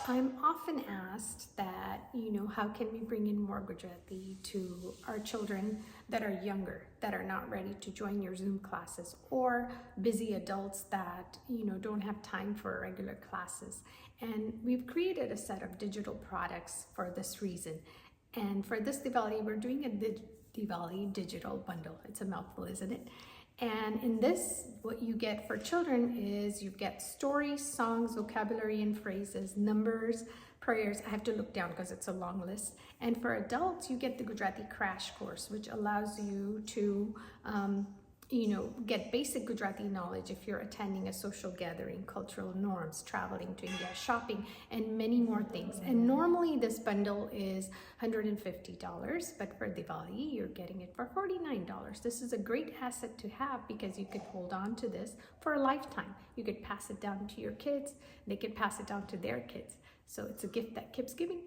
I'm often asked that, how can we bring in more Gujarati to our children that are younger, that are not ready to join your Zoom classes, or busy adults that, don't have time for regular classes. And we've created a set of digital products for this reason. And for this Diwali, we're doing a Diwali digital bundle. It's a mouthful, isn't it? And in this, what you get for children is you get stories, songs, vocabulary and phrases, numbers, prayers. I have to look down because it's a long list. And for adults, you get the Gujarati Crash Course, which allows you to get basic Gujarati knowledge if you're attending a social gathering, cultural norms, traveling to India, shopping, and many more things. And normally this bundle is $150, but for Diwali, you're getting it for $49. This is a great asset to have because you could hold on to this for a lifetime. You could pass it down to your kids, they could pass it down to their kids. So it's a gift that keeps giving.